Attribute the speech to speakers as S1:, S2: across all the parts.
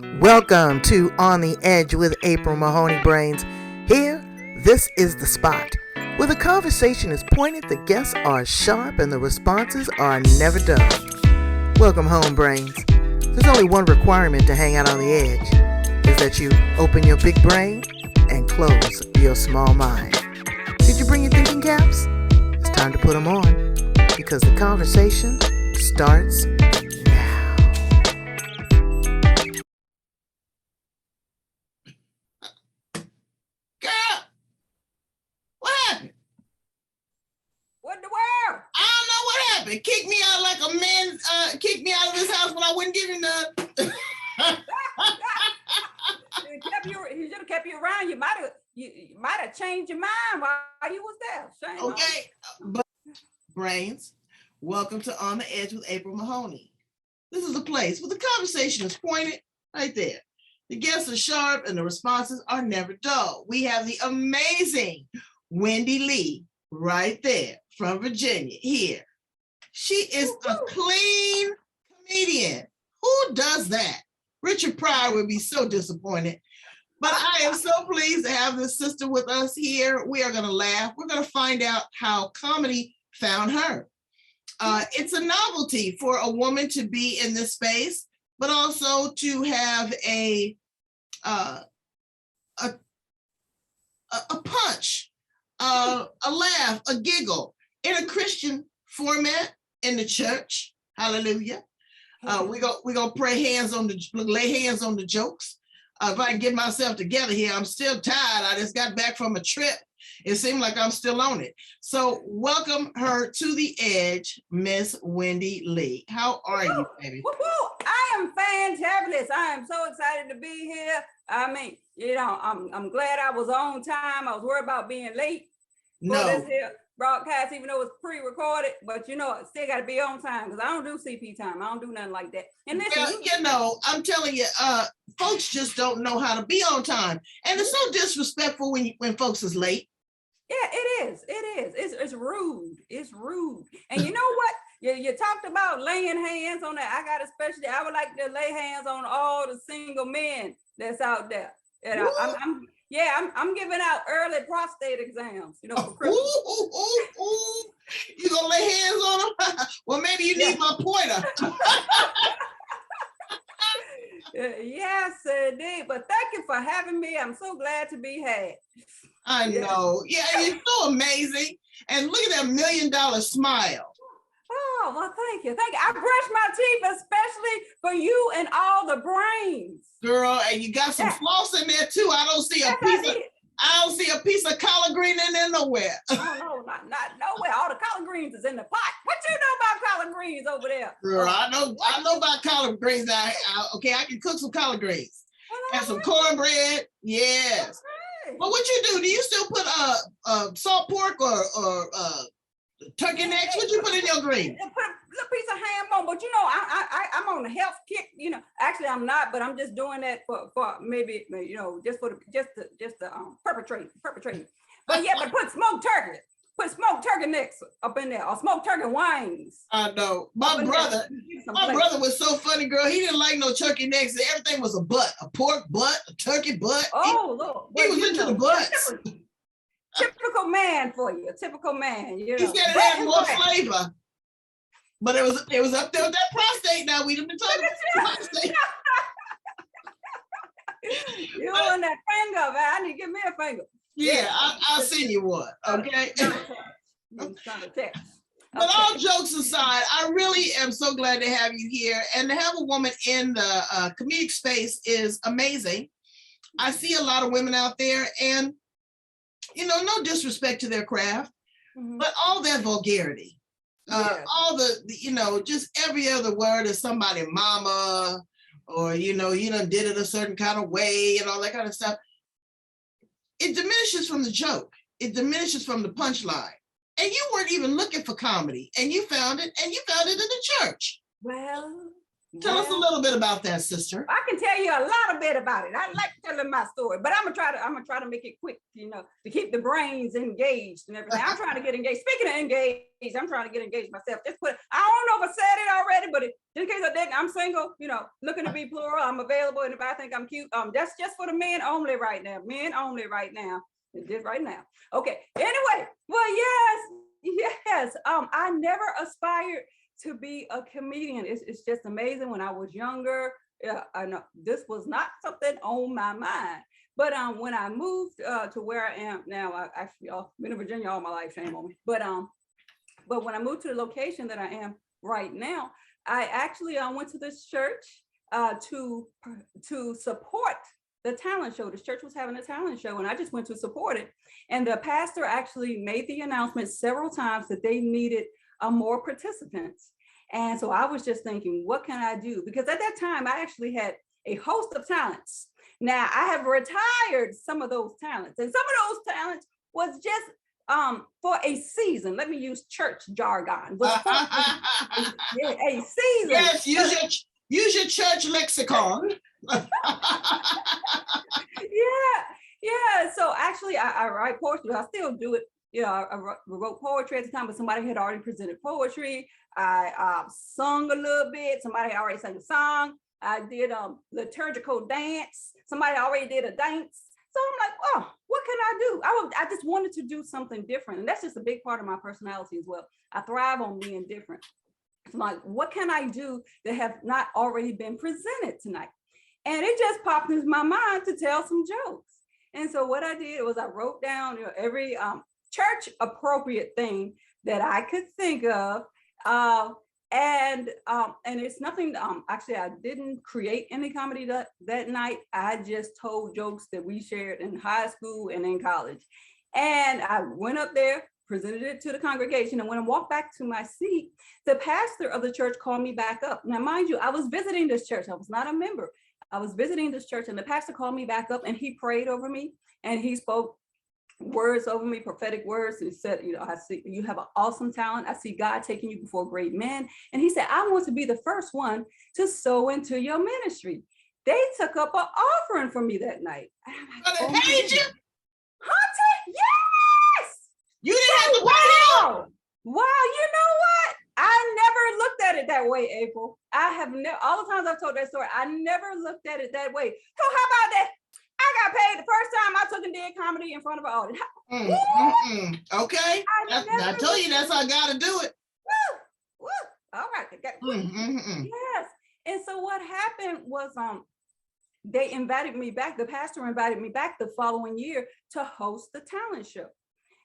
S1: Welcome to On the Edge with April Mahoney Brains. Here, this is the spot where the conversation is pointed, the guests are sharp, and the responses are never dull. Welcome home, Brains. There's only one requirement to hang out on the edge, is that you open your big brain and close your small mind. Did you bring your thinking caps? It's time to put them on, because the conversation starts now.
S2: Girl, what happened?
S3: What in the world?
S2: I don't know what happened. Kicked me out like a man, kicked me out of his house when I wouldn't give him none.
S3: He should have kept you around. You might have changed your mind while you was there. Shame on
S2: Okay, but Brains, welcome to On the Edge with April Mahoney. This is a place where the conversation is pointed right there. The guests are sharp and the responses are never dull. We have the amazing Wendy Lee right there from Virginia here. She is a clean comedian. Who does that? Richard Pryor would be so disappointed. But I am so pleased to have this sister with us here. We are going to laugh. We're going to find out how comedy found her. It's a novelty for a woman to be in this space, but also to have a punch, a laugh, a giggle in a Christian format in the church. Hallelujah. We're gonna lay hands on the jokes. If I can get myself together here, I'm still tired. I just got back from a trip. It seemed like I'm still on it. So welcome her to the edge, Miss Wendy Lee. How are you, baby?
S3: I am fantabulous. I am so excited to be here. I mean, I'm glad I was on time. I was worried about being late for this here broadcast, even though it's pre-recorded, but I still got to be on time because I don't do CP time. I don't do nothing like that. And listen,
S2: I'm telling you, folks just don't know how to be on time, and it's so disrespectful when folks is late.
S3: Yeah, it is. It's rude. It's rude. And you know what? You talked about laying hands on that. I would like to lay hands on all the single men that's out there. And I'm giving out early prostate exams, for Christmas.
S2: You gonna lay hands on them? Well, maybe you need my pointer.
S3: Yes, indeed. But thank you for having me. I'm so glad to be had.
S2: I know. Yeah, you're so amazing. And look at that $1 million smile.
S3: Oh, well, thank you. I brush my teeth, especially for you and all the brains.
S2: Girl, and you got some floss in there too. I don't see a piece of collard green in there nowhere.
S3: Oh, no, not nowhere. All the collard greens is in the pot. What you know about collard greens over there?
S2: Girl, I know about collard greens. Okay, I can cook some collard greens. And some cornbread. Yes. Okay. But what you do? Do you still put salt pork or turkey necks? What you put in your greens?
S3: Put a little piece of ham on, but I'm on a health kick. Actually I'm not, but I'm just doing that for maybe just to perpetrate. But put smoked turkey necks up in there, or smoked turkey wings.
S2: I know. My brother was so funny, girl. He didn't like no turkey necks. Everything was a butt, a pork butt, a turkey butt.
S3: Oh, Lord.
S2: He was into the butts.
S3: Typical man for you. Typical man.
S2: He said it had more flavor. But it was up there with that prostate. Now we've been talking about prostate.
S3: You and that finger, man. I need to give me a finger.
S2: Yeah, I'll send you one. Okay.
S3: But
S2: all jokes aside, I really am so glad to have you here, and to have a woman in the comedic space is amazing. I see a lot of women out there, and no disrespect to their craft, but all that vulgarity, all the just every other word is somebody mama, or you done did it a certain kind of way and all that kind of stuff. It diminishes from the joke. It diminishes from the punchline. And you weren't even looking for comedy, and you found it in the church.
S3: Well,
S2: Tell us a little bit about that, sister.
S3: I can tell you a lot bit about it. I like telling my story, but I'm gonna try to make it quick, to keep the brains engaged and everything. I'm trying to get engaged. Speaking of engaged, I'm trying to get engaged myself. I don't know if I said it already, but in case I didn't, I'm single, looking to be plural. I'm available, and if I think I'm cute, that's just for the men only right now. Men only right now. Just right now. Okay. Anyway, well, yes. I never aspired to be a comedian. It's just amazing. When I was younger, I know this was not something on my mind. But when I moved to where I am now, I actually been in Virginia all my life, shame on me. But when I moved to the location that I am right now, I actually went to this church to support the talent show. This church was having a talent show, and I just went to support it. And the pastor actually made the announcement several times that they needed more participants. And so I was just thinking, what can I do? Because at that time, I actually had a host of talents. Now I have retired some of those talents, and some of those talents was just for a season. Let me use church jargon. Was for a season.
S2: Yes, use your church lexicon.
S3: Yeah. So actually, I write poetry. I still do it. I wrote poetry at the time, but somebody had already presented poetry. I sung a little bit. Somebody already sang a song. I did liturgical dance. Somebody already did a dance. So I'm like, oh, what can I do? I just wanted to do something different. And that's just a big part of my personality as well. I thrive on being different. So I'm like, what can I do that have not already been presented tonight? And it just popped into my mind to tell some jokes. And so what I did was I wrote down every church appropriate thing that I could think of. And it's nothing, actually, I didn't create any comedy that night. I just told jokes that we shared in high school and in college. And I went up there, presented it to the congregation. And when I walked back to my seat, the pastor of the church called me back up. Now, mind you, I was visiting this church. I was not a member. I was visiting this church, and the pastor called me back up, and he prayed over me, and he spoke words over me, prophetic words. And he said, I see you have an awesome talent. I see God taking you before great men. And he said, I want to be the first one to sow into your ministry. They took up an offering for me that night.
S2: But they paid you?
S3: Hunter, yes!
S2: You didn't have to pay him?
S3: Wow, you know what? I never looked at it that way, April. I have never, all the times I've told that story, I never looked at it that way. So how about that? I got paid the first time I took and did comedy in front of an audience.
S2: Okay. I told you that's how I got to do it.
S3: Woo. All right. Yes. And so what happened was they invited me back. The pastor invited me back the following year to host the talent show.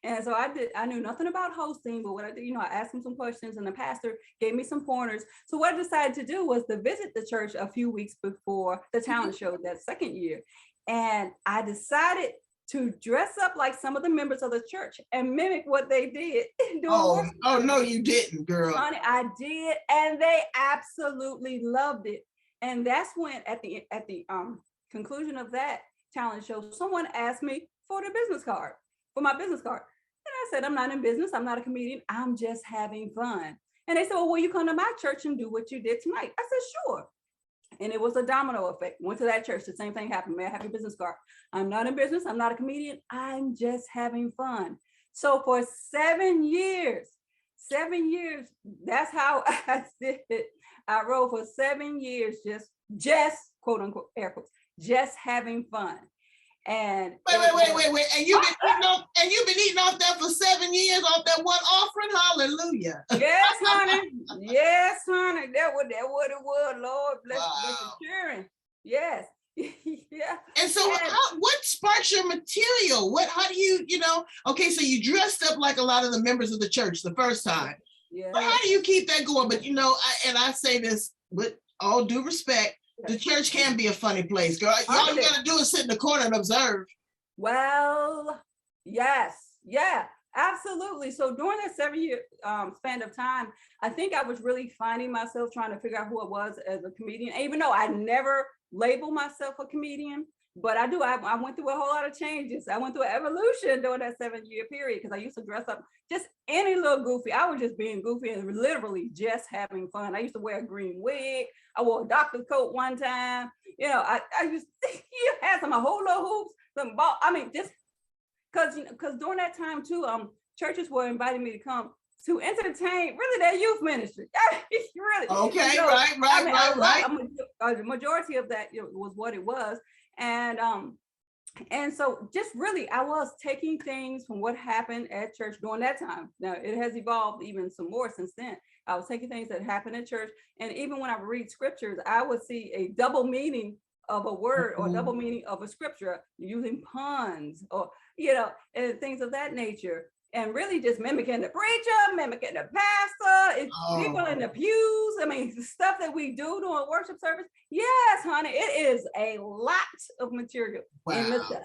S3: And so I knew nothing about hosting, but what I did, I asked him some questions, and the pastor gave me some pointers. So what I decided to do was to visit the church a few weeks before the talent show that second year. And I decided to dress up like some of the members of the church and mimic what they did.
S2: Oh, no, you didn't, girl.
S3: Honey, I did, and they absolutely loved it. And that's when, at the conclusion of that talent show, someone asked me for my business card. And I said, I'm not in business. I'm not a comedian. I'm just having fun. And they said, well, will you come to my church and do what you did tonight? I said, sure. And it was a domino effect. Went to that church. The same thing happened. May I have your business card? I'm not in business. I'm not a comedian. I'm just having fun. So for 7 years, that's how I did it. I wrote for 7 years, just quote unquote, air quotes, just having fun. And
S2: wait. And you've been eating off that for 7 years, off that one offering. Hallelujah.
S3: Yes, honey. That what it was. Lord bless the children. Yes. Yeah.
S2: And so what sparks your material? How do you, okay, so you dressed up like a lot of the members of the church the first time. Yeah. But how do you keep that going? But I say this with all due respect, the church can be a funny place, girl. All you gotta do is sit in the corner and observe.
S3: Well, yes, yeah, absolutely. So during that 7-year span of time, I think I was really finding myself, trying to figure out who I was as a comedian. Even though I never labeled myself a comedian, But I went through a whole lot of changes. I went through an evolution during that 7-year period because I used to dress up just any little goofy. I was just being goofy and literally just having fun. I used to wear a green wig. I wore a doctor's coat one time. You know, I used you had some a whole little hoops, some ball. I mean, just because during that time too, churches were inviting me to come to entertain really their youth ministry. Really.
S2: Okay,
S3: So,
S2: right.
S3: The majority of that was what it was. And so just really, I was taking things from what happened at church during that time. Now it has evolved even some more since then. I was taking things that happened at church. And even when I would read scriptures, I would see a double meaning of a word or double meaning of a scripture using puns or, and things of that nature. And really just mimicking the preacher, mimicking the pastor, people in the pews. I mean, the stuff that we do during worship service. Yes, honey, it is a lot of material in the church.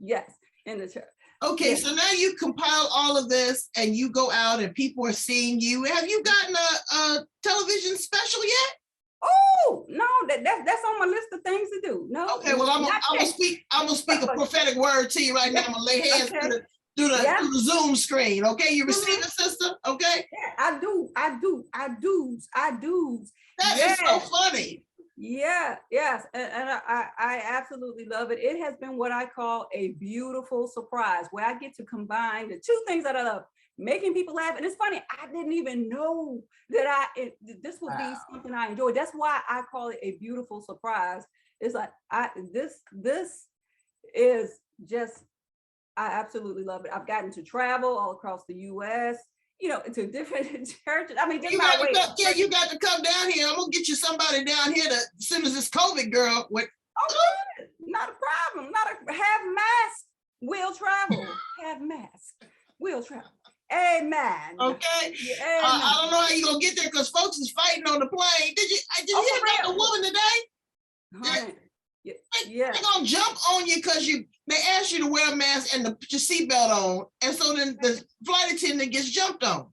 S3: Yes, in the church.
S2: Okay, so now you compile all of this and you go out and people are seeing you. Have you gotten a television special yet?
S3: Oh no, that's on my list of things to do. No.
S2: Okay, well I'm gonna speak a prophetic word to you right now. I'm gonna lay hands through the Zoom screen. Okay, you receive it, sister? Okay.
S3: Yeah, I do.
S2: That is so funny.
S3: Yeah, yes, and I absolutely love it. It has been what I call a beautiful surprise, where I get to combine the two things that I love: making people laugh. And it's funny, I didn't even know that this would be something I enjoy. That's why I call it a beautiful surprise. It's like this is just, I absolutely love it. I've gotten to travel all across the U.S., to different churches. I mean,
S2: you got to come down here. I'm gonna get you somebody down here as soon as this COVID girl went.
S3: Oh, not a problem. Have mask. We'll travel. Have mask. We'll travel. Amen.
S2: Okay. Yeah, amen. I don't know how you're gonna get there because folks is fighting on the plane. Did you hear about the woman today? They're gonna jump on you because they asked you to wear a mask and to put your seatbelt on, and so then the flight attendant gets jumped on.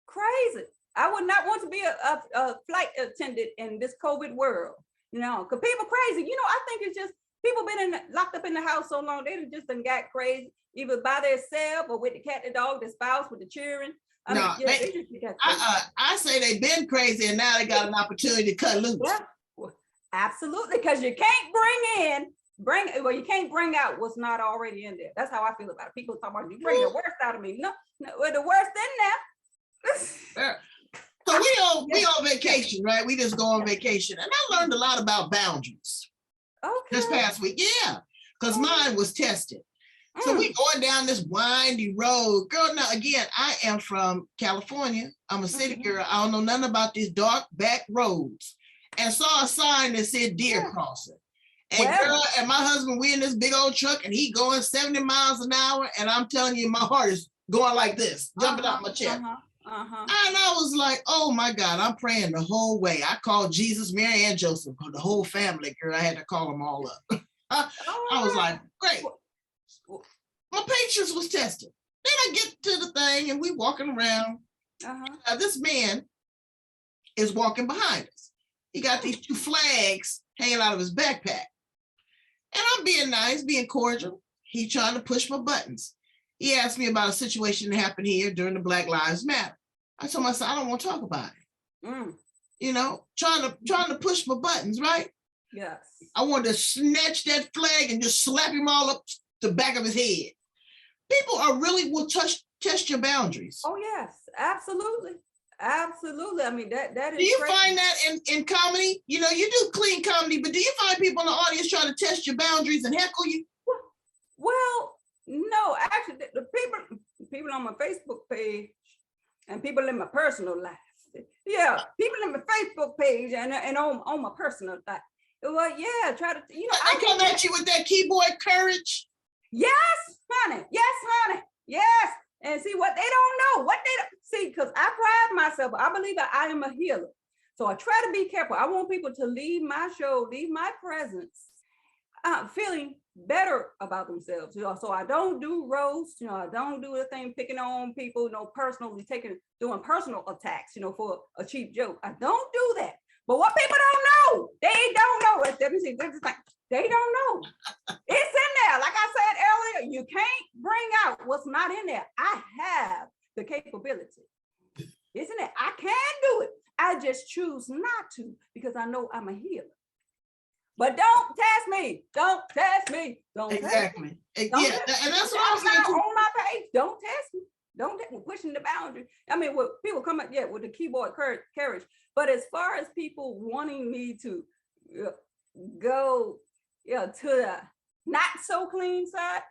S3: Crazy. I would not want to be a flight attendant in this COVID world, because people crazy. I think it's just people been locked up in the house so long, they just done got crazy, either by themselves or with the cat, the dog, the spouse, with the children.
S2: I say they've been crazy and now they got an opportunity to cut loose.
S3: Yeah. Absolutely, because you can't you can't bring out what's not already in there. That's how I feel about it. People talk about you bring the worst out of me. No, the worst in there.
S2: So we on vacation, right? We just go on vacation, and I learned a lot about boundaries.
S3: Okay.
S2: This past week, because mine was tested. So we going down this windy road, girl. Now again, I am from California. I'm a city girl. I don't know nothing about these dark back roads. And saw a sign that said deer crossing. And girl, and my husband, we in this big old truck and he going 70 miles an hour. And I'm telling you, my heart is going like this, jumping out my chest. And I was like, oh my God, I'm praying the whole way. I called Jesus, Mary, and Joseph, the whole family, girl. I had to call them all up. I was like, great. My patience was tested. Then I get to the thing and we walking around. This man is walking behind us. He got these 2 flags hanging out of his backpack. And I'm being nice, being cordial. He's trying to push my buttons. He asked me about a situation that happened here during the Black Lives Matter. I told him, I don't want to talk about it. Trying to push my buttons, right?
S3: Yes.
S2: I wanted to snatch that flag and just slap him all up the back of his head. People will test your boundaries.
S3: Oh, yes, absolutely. Absolutely. I mean, that is.
S2: Do you
S3: crazy.
S2: find that in comedy? You do clean comedy, but do you find people in the audience trying to test your boundaries and heckle you?
S3: Well, no, actually, the people on my Facebook page and people in my personal life. Yeah, people in my Facebook page and on my personal life. Well, try to,
S2: I come at you with that keyboard courage.
S3: Yes, honey. Yes. And see what they don't know, because I pride myself. I believe that I am a healer. So I try to be careful. I want people to leave my show, leave my presence, feeling better about themselves. So I don't do roasts, I don't do the thing picking on people, personally doing personal attacks, for a cheap joke. I don't do that. But what people don't know, they don't know. Let me see, they don't know. It's in there. Like I said earlier, you can't bring out what's not in there. I have the capability. Isn't it? I can do it. I just choose not to because I know I'm a healer. But don't test me. Don't test me. Don't
S2: Exactly.
S3: test me.
S2: Yeah, and that's what I'm saying too.
S3: On my page. Don't test me. Don't pushing the boundary. I mean, what people come up, with the keyboard courage. But as far as people wanting me to go, to the not so clean side,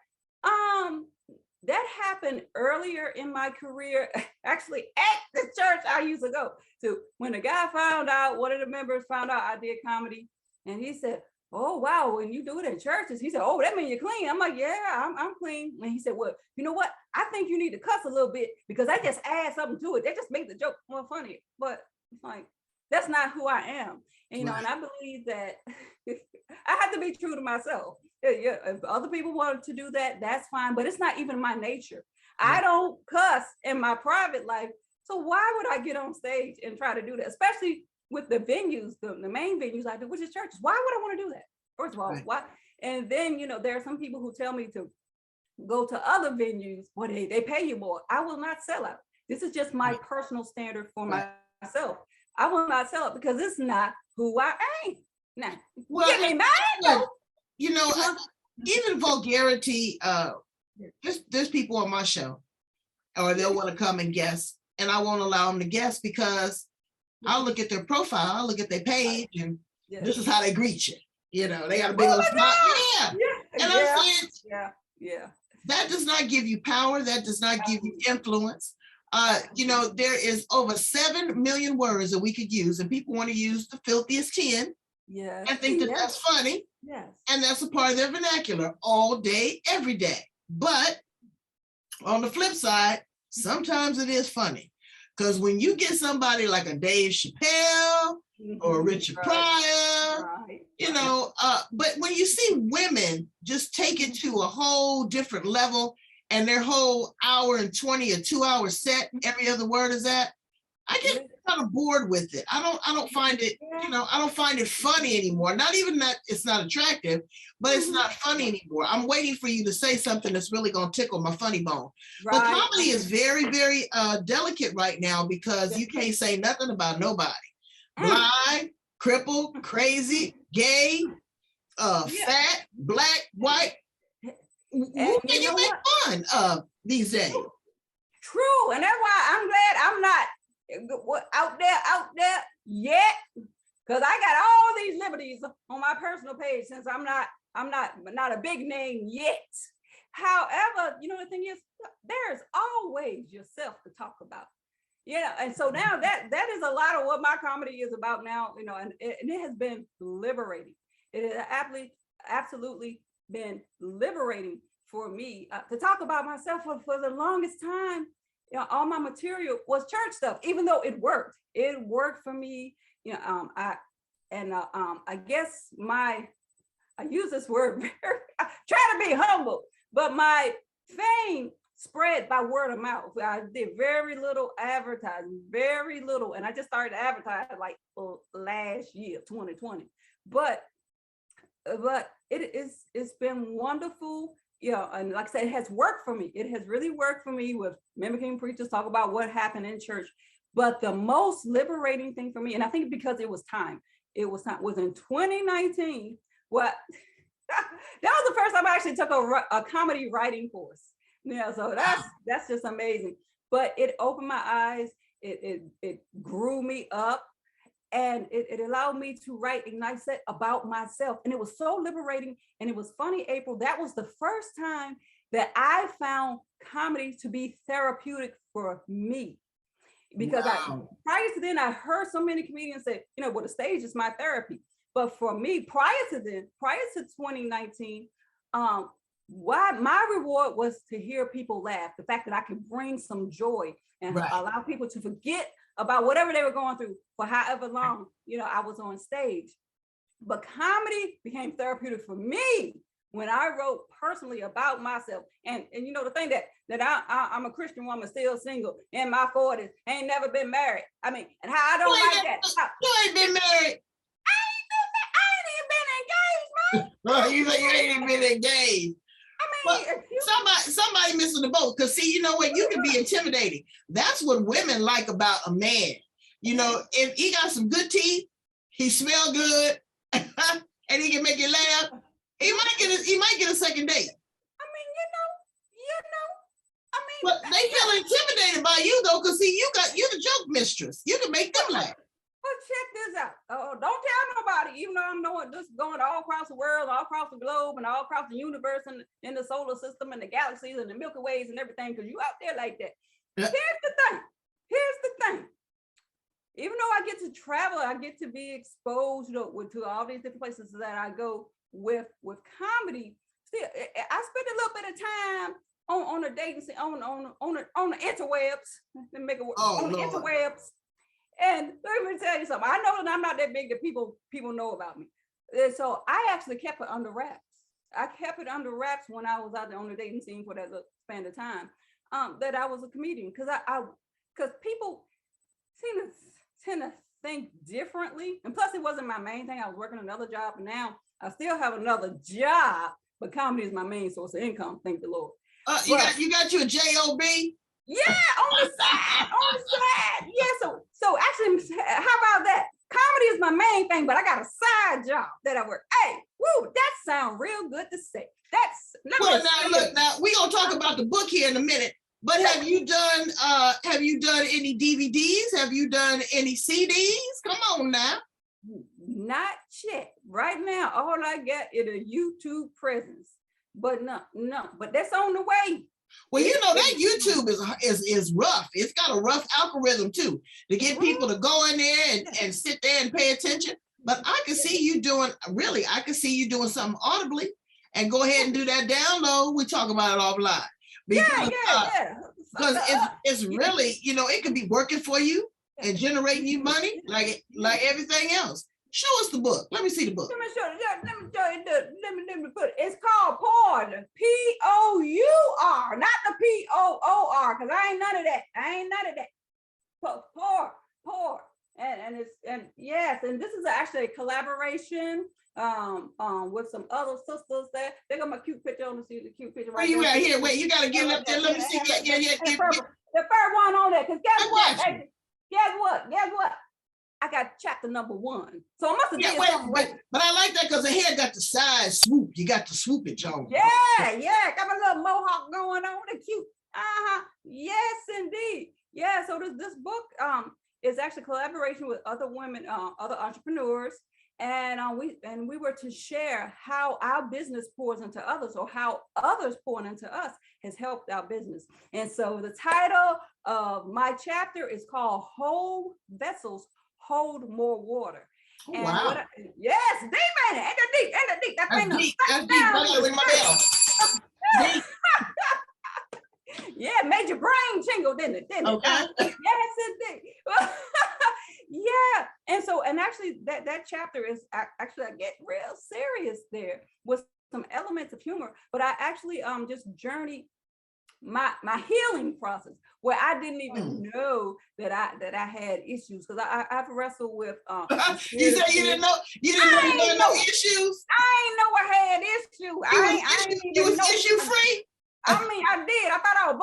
S3: that happened earlier in my career, actually at the church I used to go to. When the guy found out, one of the members found out I did comedy, and he said, "Oh wow, when you do it in churches," he said, "Oh, that means you're clean." I'm like, "Yeah, I'm clean." And he said, "Well, you know what? I think you need to cuss a little bit because that just adds something to it. That just makes the joke more funny." But it's like, that's not who I am. And, and I believe that I have to be true to myself. Yeah, if other people want to do that, that's fine. But it's not even my nature. I don't cuss in my private life. So why would I get on stage and try to do that? Especially with the venues, the main venues I do, which is churches. Why would I want to do that? First of all, why? And then, there are some people who tell me to go to other venues where they pay you more. I will not sell out. This is just my personal standard for myself. I will not sell it because it's not who I am. Now, get me mad.
S2: Even vulgarity, there's people on my show, or they'll want to come and guest, and I won't allow them to guest because I'll look at their profile, I'll look at their page, and this is how they greet you. They got a big old smile. And I'm saying, that does not give you power. That does not give you influence. There is over 7 million words that we could use, and people want to use the filthiest 10.
S3: Yes.
S2: I think that's funny.
S3: Yes.
S2: And that's a part of their vernacular all day, every day. But on the flip side, sometimes it is funny. Because when you get somebody like a Dave Chappelle or Richard Pryor, but when you see women just take it to a whole different level and their whole hour and 20 or 2 hour set, every other word is that, I get kind of bored with it. I don't find it, I don't find it funny anymore. Not even that it's not attractive, but it's not funny anymore. I'm waiting for you to say something that's really going to tickle my funny bone. But comedy is very, very delicate right now because you can't say nothing about nobody. Blind, crippled, crazy, gay, fat, black, white. Who can you make fun of these days?
S3: True, and that's why I'm glad I'm not out there yet, because I got all these liberties on my personal page since I'm not a big name yet. However, the thing is, there's always yourself to talk about. And so now that is a lot of what my comedy is about now, and it has been liberating. It has absolutely been liberating for me to talk about myself for the longest time. All my material was church stuff, even though it worked. It worked for me. I guess I use this word I try to be humble, but my fame spread by word of mouth. I did very little advertising, very little, and I just started to advertise like last year, 2020. But it's been wonderful. And like I said, it has worked for me. It has really worked for me with mimicking preachers, talk about what happened in church. But the most liberating thing for me, and I think because it was was in 2019. That was the first time I actually took a comedy writing course. So that's just amazing. But it opened my eyes. It grew me up. And it allowed me to write a nice set about myself. And it was so liberating. And it was funny, April, that was the first time that I found comedy to be therapeutic for me. Because prior to then, I heard so many comedians say, the stage is my therapy. But for me, prior to 2019, my reward was to hear people laugh. The fact that I could bring some joy and allow people to forget about whatever they were going through for however long, I was on stage. But comedy became therapeutic for me when I wrote personally about myself. And the thing that I'm a Christian woman, still single, in my 40s, ain't never been married. I mean, and how I don't like that.
S2: You ain't been married.
S3: I ain't even been engaged,
S2: Well, you ain't even been engaged.
S3: I mean,
S2: Somebody missing the boat. Because see, you know what? You can be intimidating. That's what women like about a man. You know, if he got some good teeth, he smell good, and he can make you laugh, he might get a second date.
S3: I mean, I mean,
S2: But they feel intimidated by you though, because see, you're the joke mistress. You can make them laugh.
S3: Well, check this out. Don't tell nobody, even though I'm knowing this going all across the world, all across the globe, and all across the universe, and in the solar system, and the galaxies, and the Milky Ways, and everything, because you out there like that. Yeah. Here's the thing. Even though I get to travel, I get to be exposed to all these different places that I go with comedy. Still, I spend a little bit of time on the dating scene, on the interwebs. Let me make it on the interwebs. And let me tell you something. I know that I'm not that big that people know about me. And so I actually kept it under wraps. I kept it under wraps when I was out there on the dating scene for that span of time. That I was a comedian, because people tend to think differently. And plus, it wasn't my main thing. I was working another job, and now I still have another job, but comedy is my main source of income. Thank the Lord.
S2: You got you a job?
S3: Yeah, on the side. Yeah, so actually, how about that? Comedy is my main thing, but I got a side job that I work. Hey, woo, that sounds real good to say.
S2: Now we're gonna talk about the book here in a minute. But have you done any DVDs? Have you done any CDs? Come on now.
S3: Not yet. Right now, all I got is a YouTube presence. But no, but that's on the way.
S2: Well, you know that YouTube is rough. It's got a rough algorithm too to get people to go in there and sit there and pay attention. But I can see you doing something audibly, and go ahead and do that download. We talk about it offline. Because it's really, you know, it could be working for you and generating you money like everything else. Show us the book. Let me see the book.
S3: Let me show you. Put it. It's called Pour. P-O-U-R, not the P-O-O-R, because I ain't none of that. Pour. And this is actually a collaboration with some other sisters there. They got my cute picture on the cute picture.
S2: Where you at here? Wait, you gotta get up there. Let me see.
S3: The first one on there. Because guess what? I got chapter number 1. So I must have did something.
S2: But I like that because the hair got the side swoop. You got the swoopage on.
S3: Yeah. Got my little mohawk going on. They're cute. Yes, indeed. Yeah. So this book is actually collaboration with other women, other entrepreneurs. And we were to share how our business pours into others, or how others pouring into us has helped our business. And so the title of my chapter is called Whole Vessels Hold More Water. And
S2: wow.
S3: Yes, deep, man. Ain't that deep? That's deep.
S2: I gotta ring my bell.
S3: Yeah, made your brain tingle, didn't it?
S2: Okay.
S3: Yes, it did. Yeah, and actually that chapter is actually, I get real serious there with some elements of humor, but I actually just journeyed my healing process where I didn't even know that I had issues, because I've wrestled with
S2: you said you didn't know you had no issues.
S3: I ain't know I had issues.
S2: You was issue free.
S3: I mean, I did. I thought I was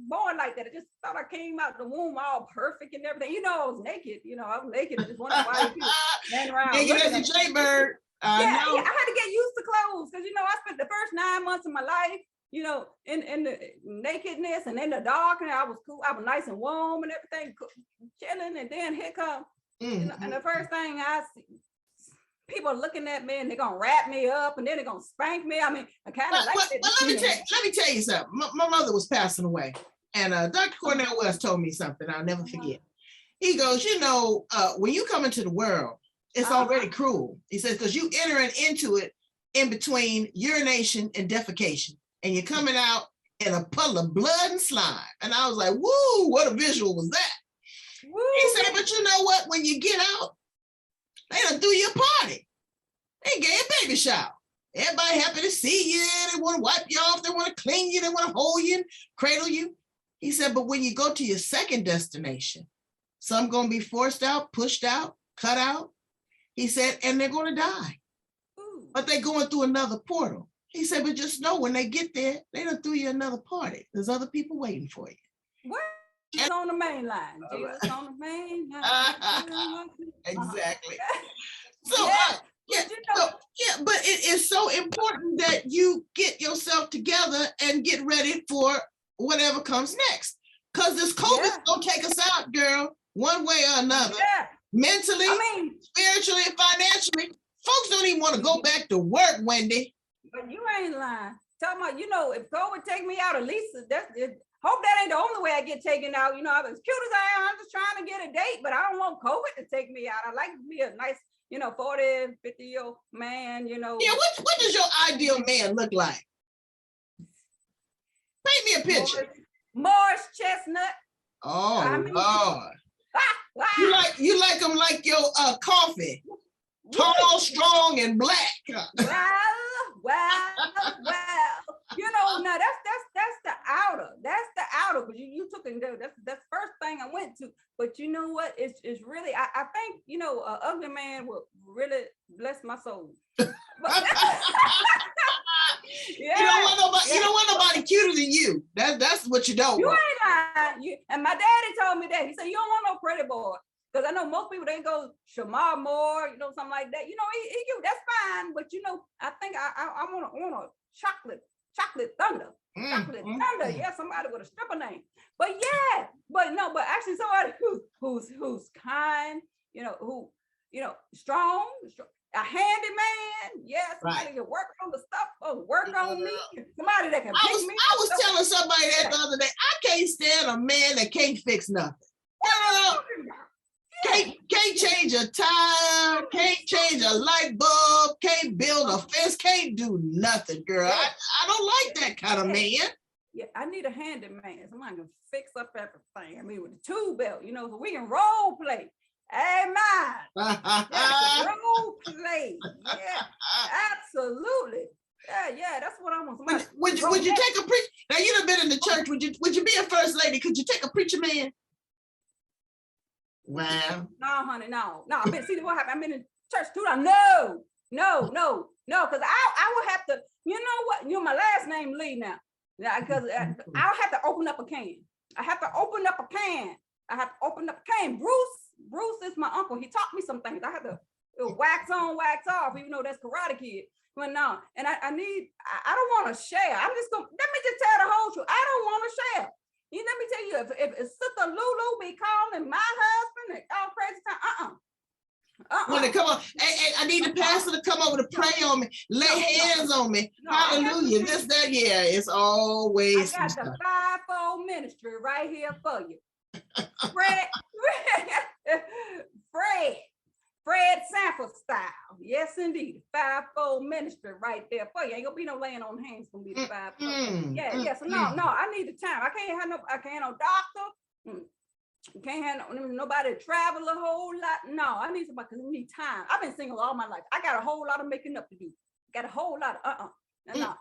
S3: born like that. I just thought I came out the womb all perfect and everything. You know, I was naked. I just wanted to ran around.
S2: Naked as a jaybird.
S3: I had to get used to clothes, because I spent the first 9 months of my life, in the nakedness and in the dark, and I was cool. I was nice and warm and everything, chilling. And then here come, and the first thing I see, people are looking at me and they're gonna wrap me up and then they're gonna spank me. I mean, I kind of like it.
S2: Let me tell you something. My mother was passing away, and Dr. Cornell West told me something I'll never forget. He goes, when you come into the world, it's already cruel. He says, because you entering into it in between urination and defecation, and you're coming out in a puddle of blood and slime. And I was like, woo, what a visual was that? Woo. He said, but you know what? When you get out, they done threw you a party. They gave a baby shower. Everybody happy to see you. They want to wipe you off. They want to clean you. They want to hold you and cradle you. He said, but when you go to your second destination, some going to be forced out, pushed out, cut out. He said, and they're going to die. but they going through another portal. He said, but just know when they get there, they done threw you another party. There's other people waiting for you.
S3: What? Jesus on the main line. Jesus on the main line.
S2: Exactly. So,
S3: yeah,
S2: but it is so important that you get yourself together and get ready for whatever comes next. Because this COVID's gonna take us out, girl, one way or another.
S3: Yeah.
S2: Mentally, spiritually, and financially. Folks don't even want to go back to work, Wendy.
S3: But you ain't lying. Talking about, if COVID take me out, at least that's it. Hope that ain't the only way I get taken out. As cute as I am, I'm just trying to get a date, but I don't want COVID to take me out. I like to be a nice, 40, 50-year-old man,
S2: Yeah, what does your ideal man look like? Paint me a picture.
S3: Morris Chestnut.
S2: Oh, Lord. You like them like your coffee. Tall, strong, and black.
S3: Well. Now that's the outer. That's the outer. Because you took it. That's the first thing I went to. But you know what? It's really. I think an ugly man will really bless my soul. But,
S2: You don't want nobody cuter than you. That's what you don't want.
S3: You ain't lying. And my daddy told me that. He said you don't want no pretty boy. Because I know most people, they go Shamar Moore, something like that. He that's fine. But I think I want a chocolate thunder. Chocolate thunder. Yeah, somebody with a stripper name. But actually somebody who's kind, who, strong, a handyman. Yeah, somebody can work on the stuff, work on me. Somebody that can pick me.
S2: I was telling somebody that the other day, I can't stand a man that can't fix nothing. Can't change a tire, can't change a light bulb, can't build a fence, can't do nothing, girl. I don't like that kind of man.
S3: Yeah, I need a handyman. Somebody can fix up everything. I mean, with the tool belt, so we can role play. Amen. Role play. Yeah, absolutely. Yeah, that's what I want.
S2: Would you take a preacher? Now you done been in the church. Would you be a first lady? Could you take a preacher man? Wow.
S3: No, honey, no. I've been see what happened. I've been in church too. No, because I would have to, my last name Lee now. Yeah, because I'll have to open up a can. I have to open up a can. Bruce is my uncle. He taught me some things. I have to wax on, wax off, even though that's Karate Kid. But no, and I don't want to share. Let me just tell the whole truth. I don't want to share. Let me tell you, if Sister Lulu be calling my husband and all crazy time,
S2: When they come on, hey, I need the pastor to come over to pray on me, lay hands on me. Hallelujah. This, that, yeah, it's always.
S3: I got the fivefold ministry right here for you. Fred Sanford style. Yes, indeed. Fivefold ministry right there for you. Ain't gonna be no laying on hands, gonna be the fivefold. So no, I need the time. I can't no doctor. Can't have nobody travel a whole lot. No, I need somebody because I need time. I've been single all my life. I got a whole lot of making up to do. Got a whole lot of No,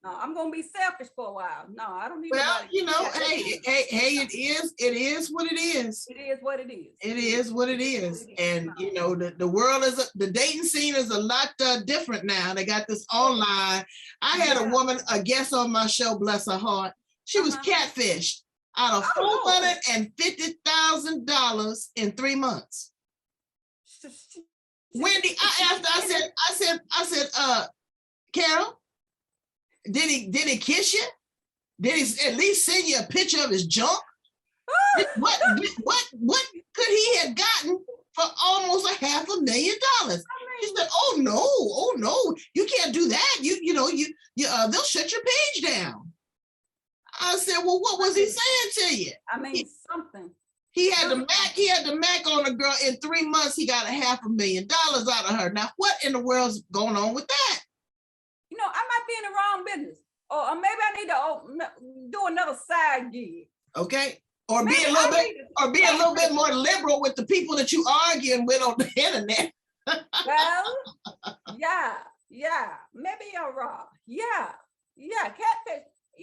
S3: I'm gonna be selfish for a while. No, I don't need.
S2: Well, hey, it is what it is.
S3: It is what it is.
S2: It is what it is. And the world is the dating scene is a lot different now. They got this online. I had a woman, a guest on my show, bless her heart. She was catfished out of $450,000 in 3 months. Wendy, I said, Carol, did he kiss you? Did he at least send you a picture of his junk? What could he have gotten for almost $500,000? She said, oh no, you can't do that. They'll shut your page down. I said, well, what was he saying to you?
S3: Something.
S2: He had the Mac on a girl. In 3 months, he got $500,000 out of her. Now, what in the world's going on with that?
S3: I might be in the wrong business. Or maybe I need to do another side gig.
S2: Okay. Or be a little bit more liberal with the people that you arguing with on the internet.
S3: Well, yeah. Maybe you're wrong. Yeah. Catfish. I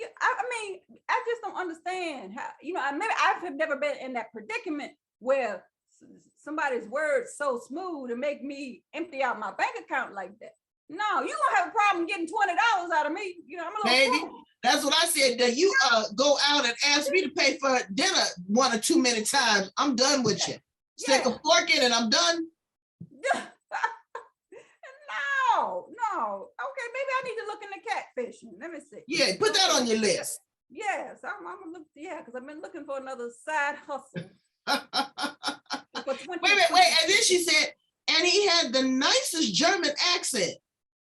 S3: just don't understand how, maybe I've never been in that predicament where somebody's words so smooth to make me empty out my bank account like that. No, you gonna have a problem getting $20 out of me. You know, I'm a little
S2: Baby,
S3: fool.
S2: that's what I said. That you go out and ask me to pay for dinner one or too many times. I'm done with you. Stick a fork in it. I'm done.
S3: No. Okay, maybe I need to look into catfishing. Let me see.
S2: Yeah, put that on your list.
S3: Yes, I'm gonna look. Yeah, because I've been looking for another side hustle.
S2: Wait. And then she said, and he had the nicest German accent.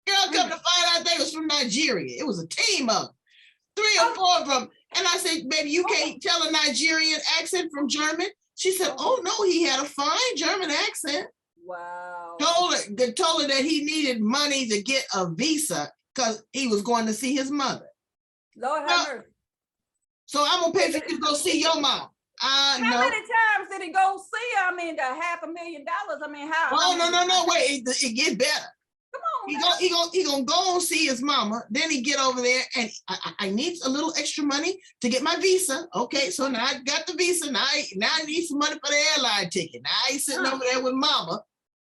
S2: Girl, come to find out they was from Nigeria. It was a team of 3 or 4 of them. And I said, baby, you can't tell a Nigerian accent from German. She said, oh no, he had a fine German accent.
S3: Wow.
S2: Told her that he needed money to get a visa because he was going to see his mother.
S3: Lord have mercy.
S2: So I'm gonna pay for you to go see your mom.
S3: How many times did he go see her? I mean, the $500,000. I mean, how?
S2: Oh no, wait, it get better.
S3: Come on.
S2: He gonna go and see his mama. Then he get over there and I need a little extra money to get my visa. Okay, so now I got the visa. Now I need some money for the airline ticket. Now he's sitting over there with mama.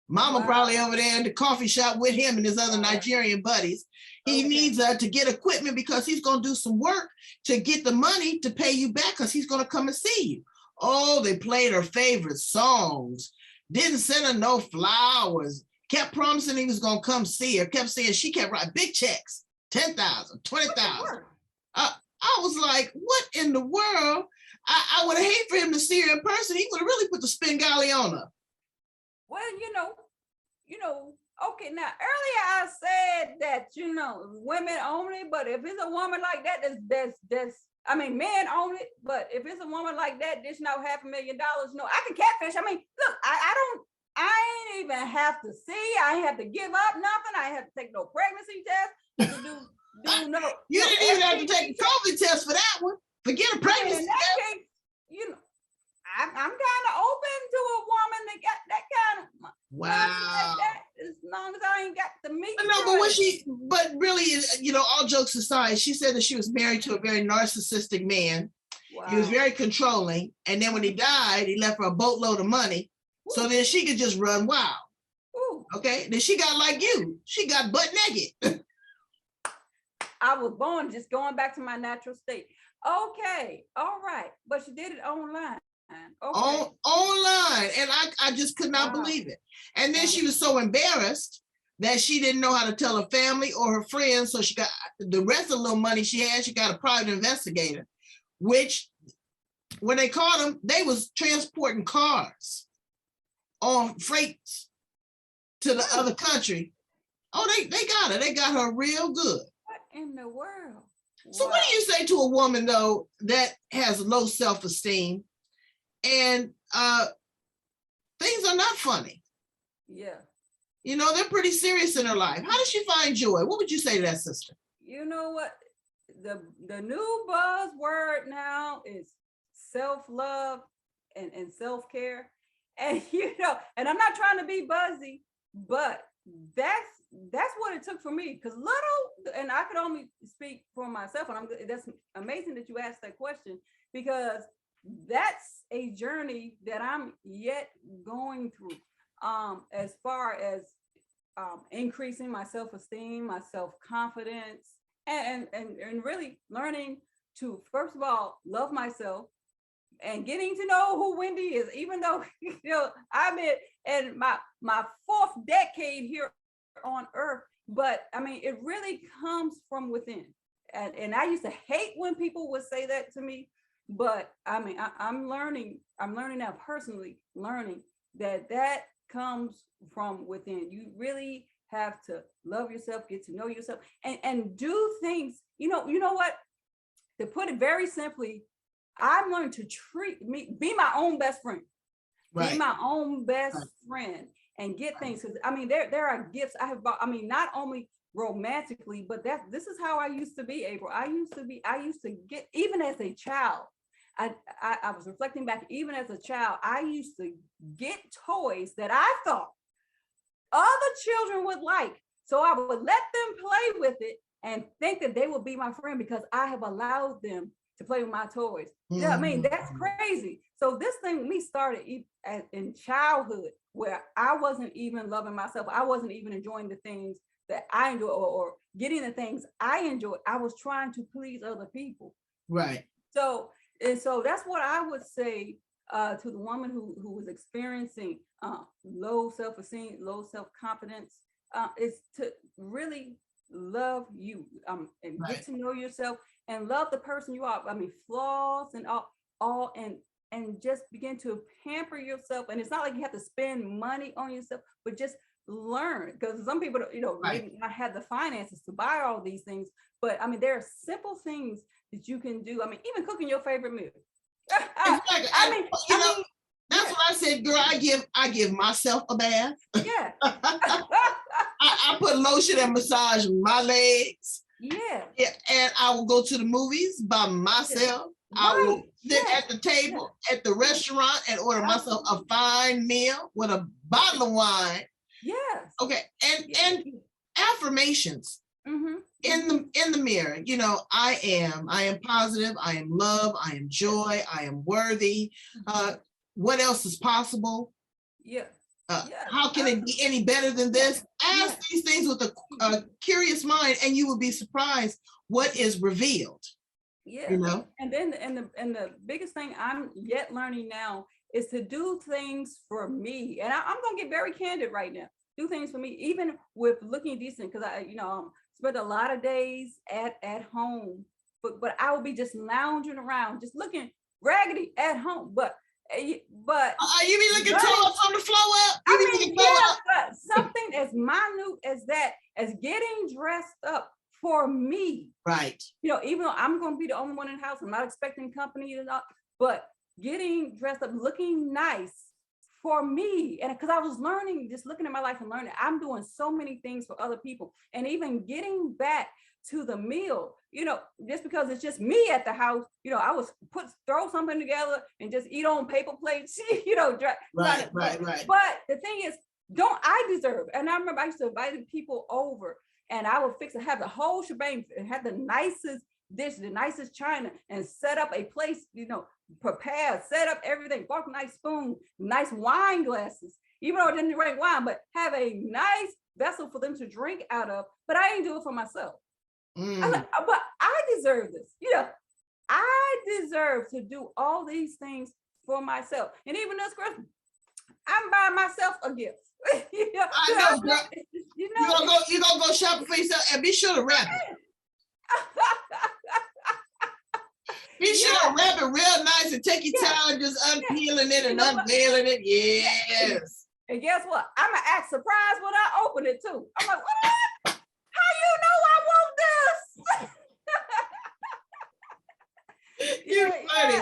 S2: Mama probably over there in the coffee shop with him and his other Nigerian buddies. He needs to get equipment because he's going to do some work to get the money to pay you back because he's going to come and see you. Oh, they played her favorite songs. Didn't send her no flowers. Kept promising he was going to come see her. Kept saying she kept writing big checks, 10,000, 20,000. I was like, what in the world? I would have hated for him to see her in person. He would have really put the Spengali on her.
S3: Well, okay, now earlier I said that, women only, but if it's a woman like that, I mean, men own it, but if it's a woman like that, dishing out $500,000, I can catfish. I mean, look, I ain't even have to see, I ain't have to give up nothing. I ain't have to take no pregnancy test to do no.
S2: You didn't even have to take a COVID test for that one. Forget a pregnancy test.
S3: I'm kind of open to a woman that got that kind of
S2: wow.
S3: Like that, as long as I ain't got to meet.
S2: No, but really, all jokes aside, she said that she was married to a very narcissistic man. Wow. He was very controlling, and then when he died, he left her a boatload of money, so then she could just run wild. Ooh. Okay, then she got like you. She got butt naked.
S3: I was born just going back to my natural state. Okay, all right, but she did it online. Okay.
S2: Online, and I just could not believe it. And then she was so embarrassed that she didn't know how to tell her family or her friends, so she got the rest of the little money she had. She got a private investigator, which when they caught him, they was transporting cars on freights to the other country. Oh, they got her. They got her real good.
S3: What in the world?
S2: So what do you say to a woman though that has low self-esteem? And things are not funny.
S3: Yeah.
S2: They're pretty serious in her life. How does she find joy? What would you say to that sister?
S3: You know what? The new buzzword now is self-love and self-care. And and I'm not trying to be buzzy, but that's what it took for me. Because and I could only speak for myself, and that's amazing that you asked that question, because that's a journey that I'm yet going through, as far as increasing my self-esteem, my self-confidence, and really learning to, first of all, love myself and getting to know who Wendy is, even though I'm in my 4th decade here on earth. But I mean, it really comes from within. And I used to hate when people would say that to me. But I mean, I'm learning now, personally learning that comes from within. You really have to love yourself, get to know yourself, and do things. You know what? To put it very simply, I've learned to be my own best friend. Right. Be my own best friend and get things. Because I mean, there are gifts I have bought. I mean, not only romantically, but this is how I used to be, April. I used to get, even as a child. I was reflecting back, even as a child, I used to get toys that I thought other children would like. So I would let them play with it and think that they would be my friend because I have allowed them to play with my toys. Mm-hmm. I mean, that's crazy. So this thing with me started in childhood, where I wasn't even loving myself. I wasn't even enjoying the things that I enjoy, or getting the things I enjoy, I was trying to please other people.
S2: Right.
S3: So that's what I would say to the woman who was experiencing low self-esteem, low self-confidence, is to really love you, and get to know yourself and love the person you are. I mean, flaws and all and just begin to pamper yourself. And it's not like you have to spend money on yourself, but just learn, because some people, maybe not have the finances to buy all these things. But I mean, there are simple things that you can do. I mean, even cooking your favorite meal.
S2: Exactly. That's what I said, girl. I give myself a bath.
S3: Yeah.
S2: I put lotion and massage my legs.
S3: Yeah.
S2: And I will go to the movies by myself. I will sit at the table at the restaurant and order myself a fine meal with a bottle of wine.
S3: Yes.
S2: Okay. And affirmations in the mirror. I am positive. I am love. I am joy. I am worthy. What else is possible?
S3: Yeah.
S2: How can it be any better than this? Ask these things with a curious mind, and you will be surprised what is revealed.
S3: Yeah. And then the biggest thing I'm yet learning now is to do things for me. And I'm gonna get very candid right now. Do things for me, even with looking decent, because I spent a lot of days at home, but I would be just lounging around, just looking raggedy at home. But you mean looking toes on the floor up? But something as minute as that, as getting dressed up for me.
S2: Right.
S3: Even though I'm going to be the only one in the house, I'm not expecting company to not, but getting dressed up, looking nice for me. And because I was learning, just looking at my life and learning, I'm doing so many things for other people. And even getting back to the meal, just because it's just me at the house, I was throw something together and just eat on paper plates,
S2: Right.
S3: But the thing is, don't I deserve? And I remember I used to invite people over, and I would have the whole shebang, have the nicest dish, the nicest china, and set up a place, prepare, set up everything, bought a nice spoon, nice wine glasses, even though I didn't drink wine, but have a nice vessel for them to drink out of. But I ain't do it for myself. I'm like, but I deserve this. I deserve to do all these things for myself. And even this Christmas, I'm buying myself a gift.
S2: I know, girl. You're gonna go shopping for yourself, and be sure to wrap it. Be sure to wrap it real nice and take your time just unpeeling it and unveiling it. Yes.
S3: And guess what? I'm gonna act surprised when I open it too. I'm like, what? How you know I want this?
S2: You're funny.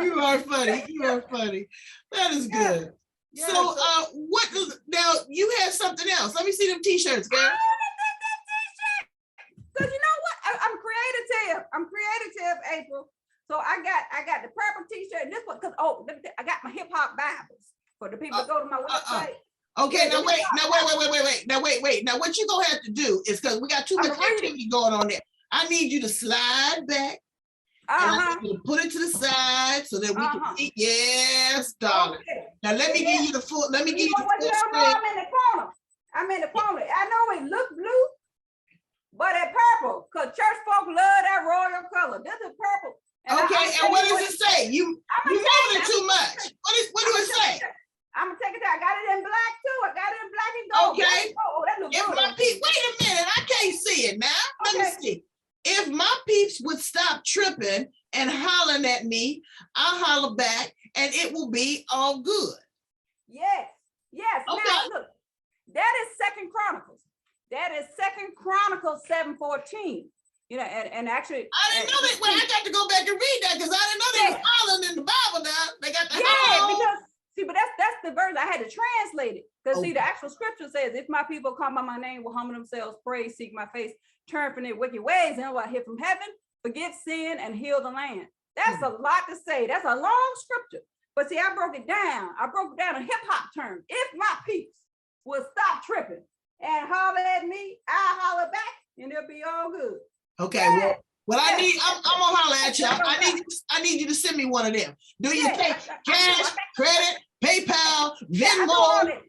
S2: You are funny. You are funny. That is good. Yeah, so what does now you have something else? Let me see them t-shirts, girl.
S3: Because you know what? I'm creative, April. So I got the purple t-shirt. This one, because I got my hip hop Bibles for the people to go to my website.
S2: Okay, now wait. Now what you gonna have to do is, because we got too much activity going on there. I need you to slide back. And I need you to put it to the side so that we can see. Yes, darling. Okay. Now let me give you the full. Let me give you the full screen.
S3: I'm in the corner. I know it look blue, but it's purple. Cause church folk love that royal color. This is purple.
S2: And what does it say? You moving it too much. What do it say?
S3: I'm gonna take it down. I got it in black too. I got it in black and gold.
S2: Okay.
S3: Oh, that looks good.
S2: Wait a minute. I can't see it now. Let me see. If my peeps would stop tripping and hollering at me, I'll holler back and it will be all good.
S3: Yes.
S2: Okay.
S3: Now look, that is Second Chronicles. That is Second Chronicles 7:14. And actually,
S2: I didn't know that. Well, I got to go back and read that because I didn't know they was hollering in the Bible now. They got the
S3: but that's the verse I had to translate it. Because see, the actual scripture says, if my people call by my name, will humble themselves, pray, seek my face, turn from their wicked ways, and I hear from heaven, forgive sin, and heal the land. That's a lot to say. That's a long scripture. But see, I broke it down. In hip-hop terms. If my peeps will stop tripping and holler at me, I holler back, and it'll be all good.
S2: Okay, well, I'm gonna holler at you. I need you to send me one of them. Do you take cash, credit, PayPal, Venmo?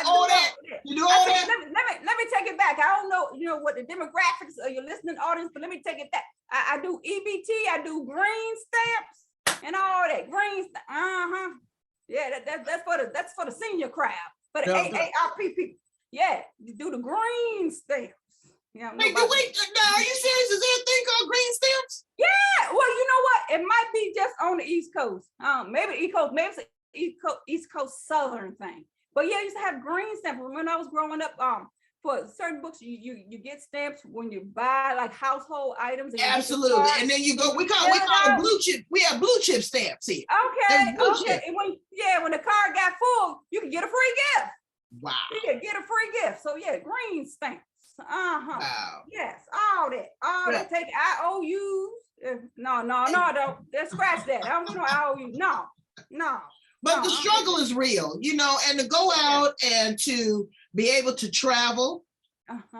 S2: all that? You do all that?
S3: Let me take it back. I don't know, what the demographics of your listening audience, but let me take it back. I do EBT, I do green stamps and all that. Yeah, that's for the senior crowd, for the AARP people. Yeah, you do the green stamps. Yeah.
S2: Wait, now, are you serious? Is there a thing called green stamps?
S3: Yeah, well, you know what? It might be just on the East Coast. Maybe the East Coast, maybe it's an East Coast Southern thing. But yeah, I used to have green stamps. When I was growing up, for certain books, you get stamps when you buy like household items. And
S2: absolutely, and then you go. We call it blue chip. We have blue chip stamps here.
S3: Okay. And when the card got full, you can get a free gift.
S2: Wow.
S3: You can get a free gift. So yeah, green stamps.
S2: Wow.
S3: Yes, all that. Take IOUs. No, don't. Let's scratch that. I don't do no IOUs. No.
S2: But the struggle is real, and to go out and to be able to travel.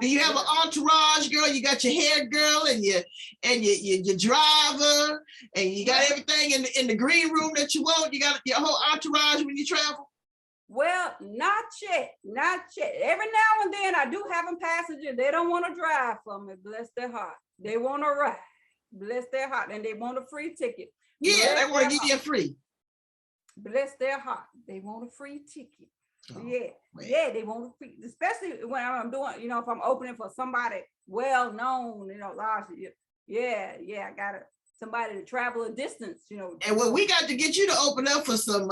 S2: Do you have an entourage, girl? You got your hair girl and your driver, and you got everything in the green room that you want. You got your whole entourage when you travel.
S3: Well, not yet. Every now and then I do have a passenger. They don't want to drive for me. Bless their heart. They want to ride. Bless their heart. And they want a free ticket.
S2: Yeah, they want to give you a free.
S3: Bless their heart. They want a free ticket. Yeah, they want a free, especially when I'm doing, if I'm opening for somebody well known, largely. Yeah, I got somebody to travel a distance,
S2: And well, we got to get you to open up for some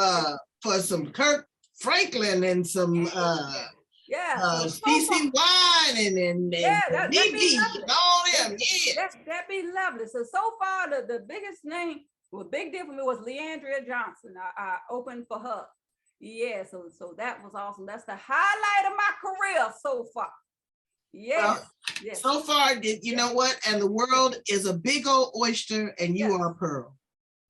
S2: Kirk Franklin and some CC Wine and BB and all them. Yeah,
S3: that'd be lovely. So far the biggest name, big deal for me was Leandria Johnson. I opened for her. Yeah, so that was awesome. That's the highlight of my career so far. Yes.
S2: So far, you know what? And the world is a big old oyster, and you are a pearl.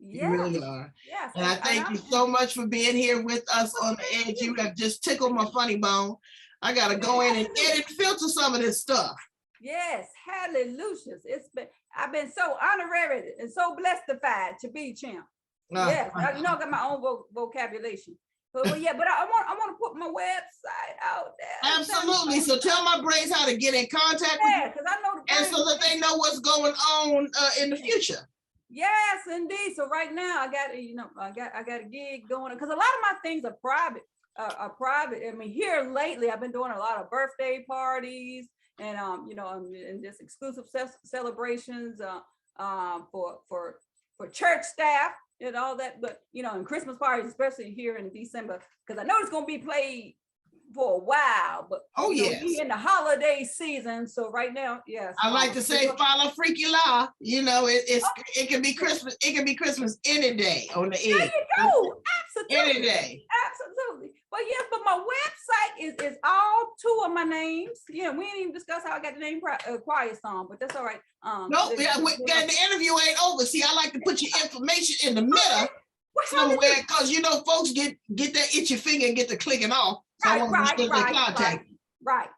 S2: You really are. Yes. And I thank you so much for being here with us on the edge. You have just tickled my funny bone. I gotta go in and edit, filter some of this stuff.
S3: Yes, hallelujah. I've been so honorary and so blessedified to be champ. Yes, I got my own vocabulary. But I want to put my website out there.
S2: Absolutely. So tell my brains how to get in contact with you,
S3: because I know
S2: and so that they know what's going on in the future.
S3: Yes, indeed. So right now I got a gig going because a lot of my things are private. I mean, here lately I've been doing a lot of birthday parties and and just exclusive celebrations for church staff and all that. But and Christmas parties, especially here in December, because I know it's going to be played for a while, but we in the holiday season. So right now, yes.
S2: I like to say follow freaky law. It can be Christmas. It can be Christmas any day on the end.
S3: There you go. Absolutely.
S2: Any day.
S3: Absolutely. But my website is all two of my names. Yeah, we didn't even discuss how I got the name Quiet Storm, but that's all right.
S2: The interview ain't over. See, I like to put your information in the middle somewhere because folks get that itchy finger and get to clicking off. So I want to make sure they contact you.
S3: Right.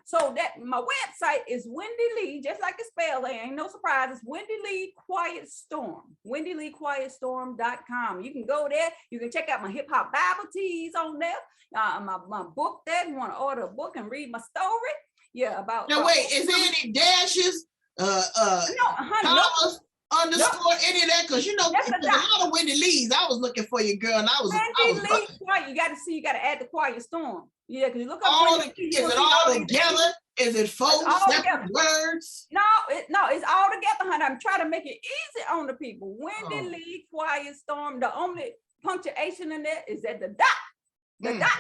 S3: So that my website is Wendy Lee, just like it's spelled. There ain't no surprise. It's Wendy Lee Quiet Storm. WendyLeeQuietStorm.com. You can go there. You can check out my hip hop Bible tees on there. My book there. You want to order a book and read my story? Yeah, about.
S2: Now wait, is there any dashes?
S3: No, honey.
S2: Commas, underscore any of that? Because there's a lot of Wendy Lees. I was looking for you, girl, and I was.
S3: Wendy Lee Quiet. You got to add the Quiet Storm. Yeah, because you look up.
S2: Is it all together? Is it 4 separate words?
S3: No, it's all together, honey. I'm trying to make it easy on the people. Wendy Lee Quiet Storm. The only punctuation in there is at the dot,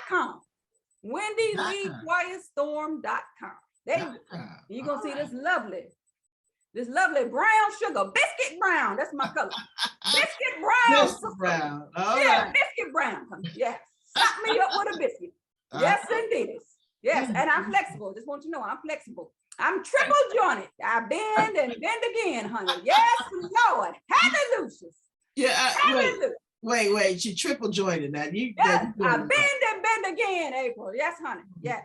S3: .com. WendyLeeQuietStorm.com. You're gonna see this lovely brown sugar, biscuit brown. That's my color. Biscuit brown.
S2: Biscuit brown.
S3: Biscuit brown. Yes. Stop me up with a biscuit. Yes, indeed. Yes, and I'm flexible. Just want you to know I'm flexible. I'm triple jointed. I bend and bend again, honey. Yes, Lord. Hallelujah.
S2: Yeah. Wait. She triple jointed that.
S3: I bend and bend again, April. Yes, honey. Yes.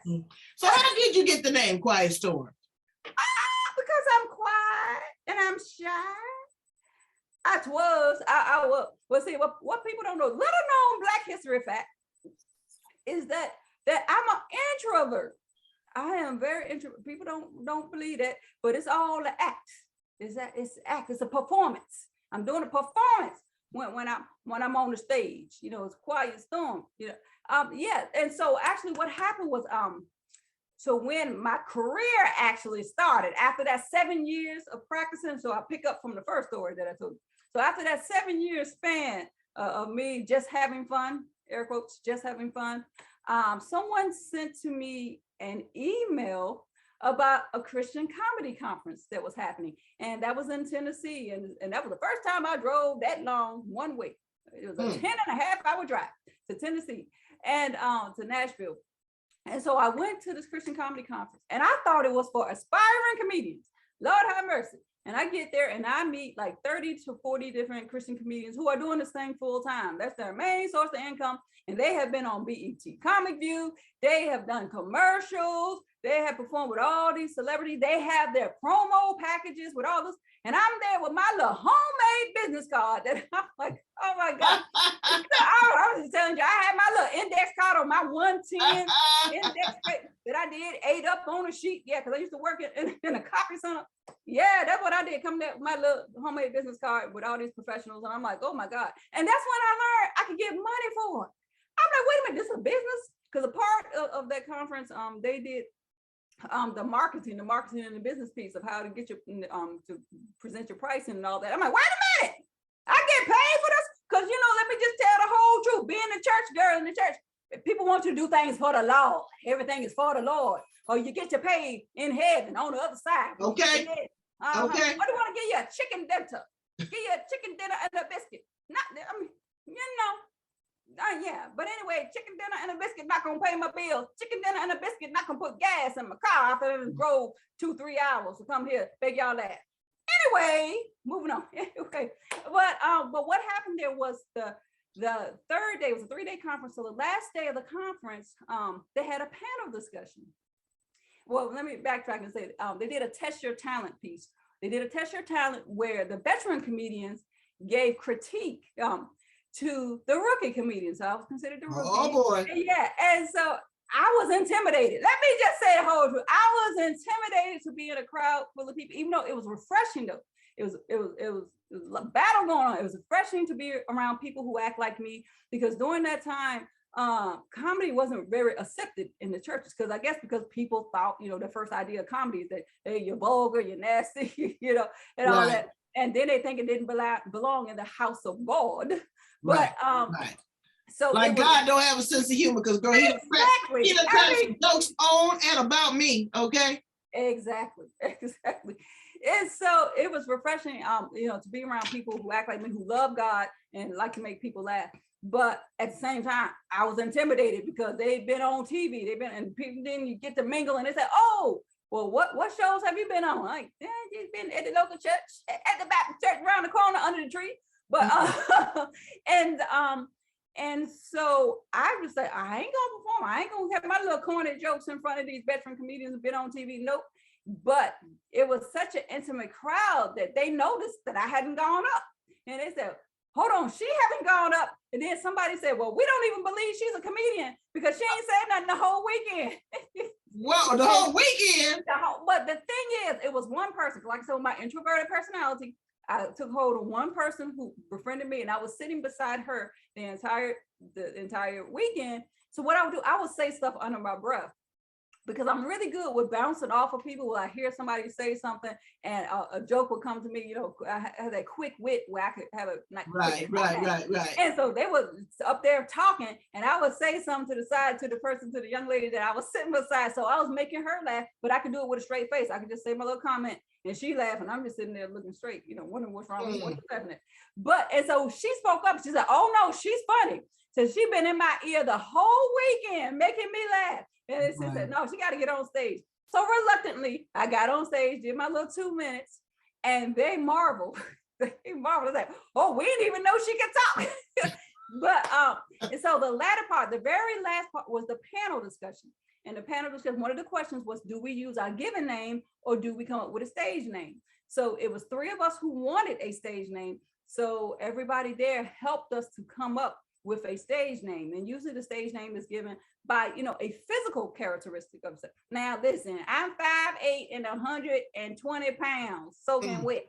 S2: So how did you get the name Quiet Storm?
S3: Because I'm quiet and I'm shy. I was. Well, see, what people don't know, little known Black history fact is that that I'm an introvert. I am very introvert. People don't believe that, but it's all the act. It's a performance. I'm doing a performance when I'm on the stage. You know, it's quiet storm. You know, yeah. And so actually, what happened was so when my career actually started after that 7 years of practicing, so I pick up from the first story that I told you. So after that 7 year span of me just having fun, air quotes, just having fun, someone sent to me an email about a Christian comedy conference that was happening. And that was in Tennessee. And that was the first time I drove that long one way. It was a 10.5-hour drive to Tennessee and to Nashville. And so I went to this Christian comedy conference and I thought it was for aspiring comedians. Lord have mercy. And I get there and I meet like 30 to 40 different Christian comedians who are doing this thing full time. That's their main source of income. And they have been on BET Comic View. They have done commercials. They have performed with all these celebrities. They have their promo packages with all this. And I'm there with my little homemade business card that I'm like, oh my God. I was just telling you, I had my little index card on my 110 index that I did, ate up on a sheet. Yeah, because I used to work in a copy center. Yeah, that's what I did. Come there with my little homemade business card with all these professionals. And I'm like, oh my God. And that's when I learned I could get money for it. I'm like, wait a minute, this is a business? Because a part of that conference, they did the marketing and the business piece of how to get your to present your pricing and all that. I'm like, wait a minute, I get paid for this? Because let me just tell the whole truth. Being a church girl in the church, people want you to do things for the Lord. Everything is for the Lord. Or you get your pay in heaven on the other side.
S2: Okay.
S3: Okay. What do you want to give you? A chicken dinner? Give you a chicken dinner and a biscuit. Not, I mean, yeah, but anyway, chicken dinner and a biscuit not gonna pay my bills. Chicken dinner and a biscuit not gonna put gas in my car after I drove 2-3 hours to come here, beg y'all that. Anyway, moving on. Okay, but what happened there was the third day, it was a 3-day conference. So the last day of the conference, they had a panel discussion. Well, let me backtrack and say they did a test your talent piece. They did a test your talent where the veteran comedians gave critique to the rookie comedians. So I was considered the rookie.
S2: Oh boy.
S3: Yeah, and so I was intimidated. Let me just say the whole truth. I was intimidated to be in a crowd full of people, even though it was refreshing though. It was a battle going on. It was refreshing to be around people who act like me, because during that time, comedy wasn't very accepted in the churches, because I guess because people thought, the first idea of comedy is that, hey, you're vulgar, you're nasty, and all that. And then they think it didn't belong in the house of God. But so
S2: like God don't have a sense of humor, because girl, he done cracked jokes on and about me. Okay.
S3: Exactly. And so it was refreshing, to be around people who act like me, who love God and like to make people laugh. But at the same time, I was intimidated because they've been on TV. And people didn't get to mingle, and they said, "Oh, well, what shows have you been on?" Like, yeah, you've been at the local church, at the Baptist church around the corner under the tree. But and so I was like, I ain't gonna perform. I ain't gonna have my little corny jokes in front of these veteran comedians who've been on TV. Nope. But it was such an intimate crowd that they noticed that I hadn't gone up, and they said, hold on, she haven't gone up. And then somebody said, well, we don't even believe she's a comedian because she ain't said nothing the whole weekend.
S2: Well, the whole weekend.
S3: But the thing is, it was one person. Like I said, with my introverted personality, I took hold of one person who befriended me, and I was sitting beside her the entire weekend. So what I would do, I would say stuff under my breath, because I'm really good with bouncing off of people. When I hear somebody say something and a joke would come to me, I have that quick wit where I could have a
S2: right.
S3: And so they were up there talking, and I would say something to the side to the young lady that I was sitting beside. So I was making her laugh, but I could do it with a straight face. I could just say my little comment, and she laughed, and I'm just sitting there looking straight, wondering what's wrong with what's happening. And so she spoke up. She said, "Oh no, she's funny." So she been in my ear the whole weekend, making me laugh. And she said, no, she got to get on stage. So reluctantly, I got on stage, did my little 2 minutes, and they marveled. They marveled. Like, oh, we didn't even know she could talk. But and so the latter part, the very last part, was the panel discussion. And the panel discussion, one of the questions was, do we use our given name or do we come up with a stage name? So it was 3 of us who wanted a stage name. So everybody there helped us to come up with a stage name. And usually the stage name is given by, a physical characteristic of it. Now, listen, I'm 5'8" and 120 pounds, soaking wet.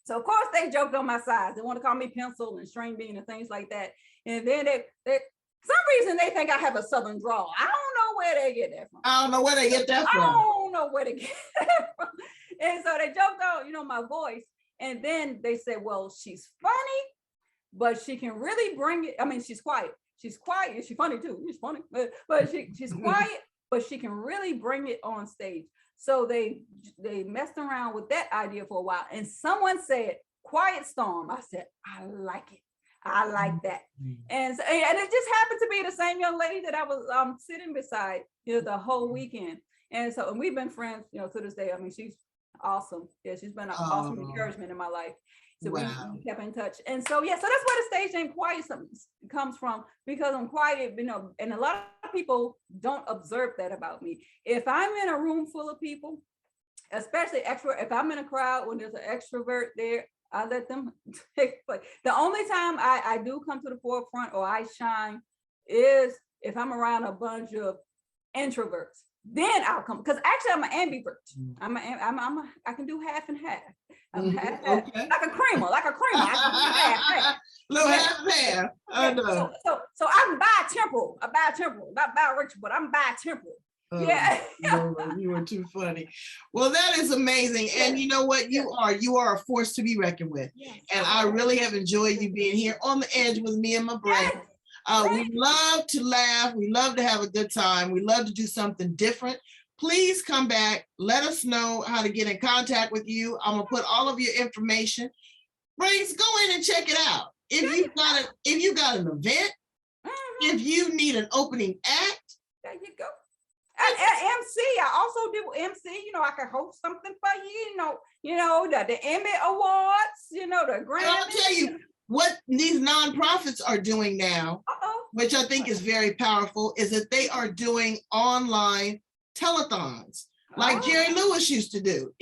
S3: So of course they joked on my size. They want to call me pencil and string bean and things like that. And then they some reason they think I have a Southern drawl. I don't know where they get that from.
S2: I don't know where they get that from.
S3: I don't know where they get that from. And so they joked on, my voice. And then they said, well, she's funny, but she can really bring it. I mean, she's quiet. She's quiet. She's funny too. She's funny, but she's quiet, but she can really bring it on stage. So they messed around with that idea for a while. And someone said, Quiet Storm. I said, I like it. I like that. And it just happened to be the same young lady that I was sitting beside, the whole weekend. And so, and we've been friends, to this day. I mean, she's awesome. Yeah, she's been an awesome encouragement in my life. So we kept in touch. And so, so that's where the stage name Quiet comes from, because I'm quiet, and a lot of people don't observe that about me. If I'm in a room full of people, especially extrovert, if I'm in a crowd when there's an extrovert there, I let them take place. The only time I do come to the forefront or I shine is if I'm around a bunch of introverts. Then I'll come, because actually I'm an ambivert. I can do half and half. I'm half, okay. like a creamer. I can do half.
S2: Little half and half. I know.
S3: So I'm bi-temporal. Not biracial, but I'm bi-temporal.
S2: You were too funny. Well, that is amazing. And you know what? You are a force to be reckoned with. Yes. And I really have enjoyed you being here on the edge with me and my brain. We love to laugh. We love to have a good time. We love to do something different. Please come back. Let us know how to get in contact with you. I'm gonna put all of your information. Brains, go in and check it out. If you got an event, if you need an opening act,
S3: there you go. And MC, I also do MC. I can host something for you. The Emmy Awards. The Grammy.
S2: I'll tell you what these nonprofits are doing now, which I think is very powerful, is that they are doing online telethons like Jerry Lewis used to do.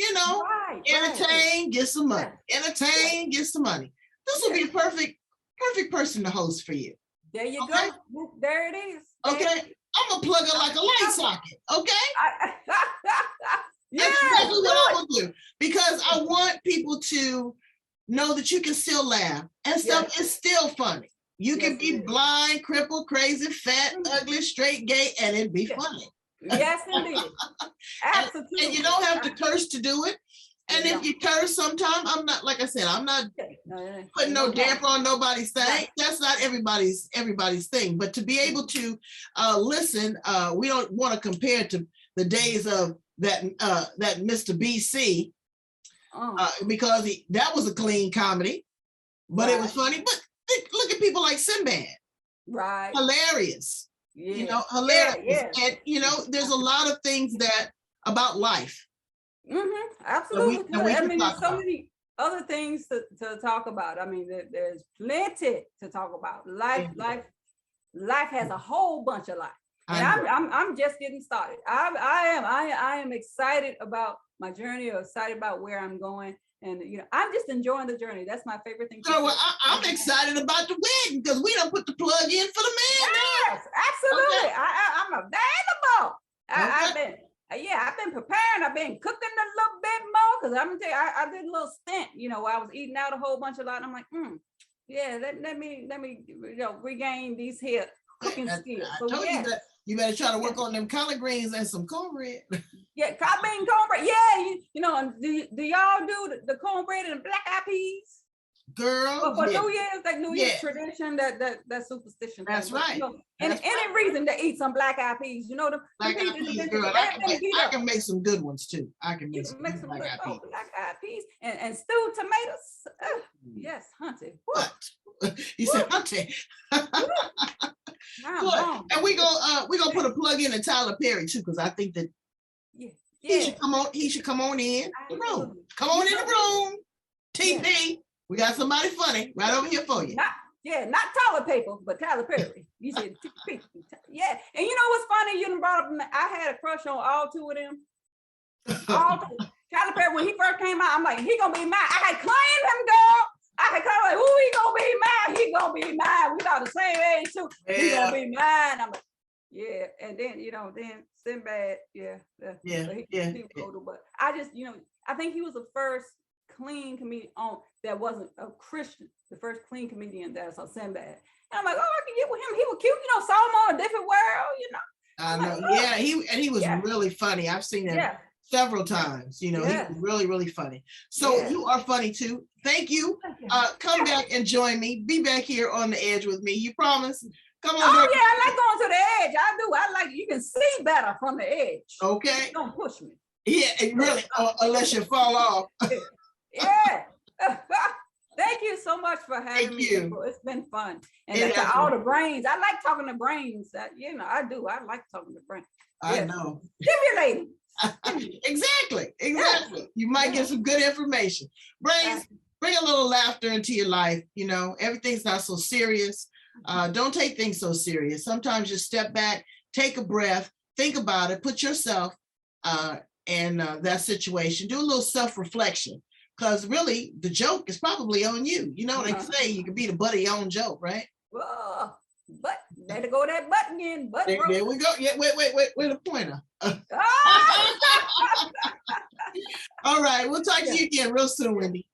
S2: Entertain, get some money. Entertain, get some money. This will be a perfect person to host for you.
S3: There you go. There it is.
S2: Okay. I'm gonna plug it like a light socket. Okay.
S3: That's
S2: exactly what I will do, because I want people to know that you can still laugh and stuff is still funny. You can be blind, crippled, crazy, fat, ugly, straight, gay, and it'd be funny.
S3: Yes, indeed. Absolutely.
S2: And you don't have to curse to do it. And if you curse sometime, I'm not, like I said, I'm not putting no damper on nobody's thing. That's not everybody's thing. But to be able to listen, we don't want to compare to the days of that Mr. BC, because that was a clean comedy, but it was funny. But look at people like Sinbad.
S3: Right.
S2: Hilarious. Hilarious. And there's a lot of things that about life.
S3: Absolutely. I mean, there's so many other things to talk about. I mean, there's plenty to talk about. Life has a whole bunch of life. And I'm just getting started. I am excited about my journey, or excited about where I'm going. And I'm just enjoying the journey. That's my favorite thing.
S2: So I'm excited about the wedding, because we don't put the plug in for the man.
S3: Yes, absolutely. Okay. I'm available. Okay. I've been preparing. I've been cooking a little bit more, because I'm gonna tell you, I did a little stint. Where I was eating out a whole bunch of lot. And I'm like, let me regain these here cooking skills.
S2: I told you that you better try to work on them collard greens and some cornbread.
S3: Yeah, cornbread. Yeah, do y'all do the cornbread and the black eyed peas?
S2: Girl,
S3: for New Year's, that New Year's tradition, that superstition.
S2: That's right.
S3: Any reason to eat some black eyed peas, the
S2: black eyed peas, girl. I can make some good ones too. I can make some black
S3: eyed peas and stewed tomatoes. Yes, hunty.
S2: What? You said hunty. And we gonna put a plug in Tyler Perry too, because I think that he should come on. He should come on in the room. Come on in the room. TP. We got somebody funny right over here for you.
S3: Not toilet paper, but Tyler Perry. You said TP. Yeah. And you know what's funny? You done brought up, I had a crush on all two of them. All two. Tyler Perry, when he first came out, I'm like, he gonna be mine. I had claimed him, girl. I like, "Who he gonna be mine? He gonna be mine. We about the same age too. He gonna be mine." I'm like, yeah. And then then Sinbad,
S2: Yeah,
S3: so he
S2: yeah.
S3: was older, but I just I think he was the first clean comedian that wasn't a Christian. The first clean comedian that I saw Sinbad. And I'm like, oh, I can get with him. He was cute, saw him on A Different World.
S2: I know.
S3: Like, oh.
S2: Yeah, he was
S3: Yeah.
S2: really funny. I've seen him
S3: Yeah.
S2: several times. He was really, really funny. So you are funny too. Thank you. Come back and join me. Be back here on the edge with me. You promise? Come on.
S3: Oh yeah, I like going to the edge. I do. I like you can see better from the edge.
S2: Okay.
S3: Don't push me.
S2: Yeah, really. Unless you fall off.
S3: Yeah. Thank you so much for having me. It's been fun. And to all the brains, I like talking to brains. I do. I like talking to brains.
S2: I know.
S3: Stimulating.
S2: Exactly. You might get some good information. Brains, bring a little laughter into your life. Everything's not so serious. Don't take things so serious. Sometimes just step back, take a breath, think about it, put yourself in that situation, do a little self-reflection. Because really, the joke is probably on you. They say you can be the butt of your own joke, right?
S3: But there to go that butt again.
S2: There we go. Yeah, wait, the pointer. All right, we'll talk to you again real soon, Wendy.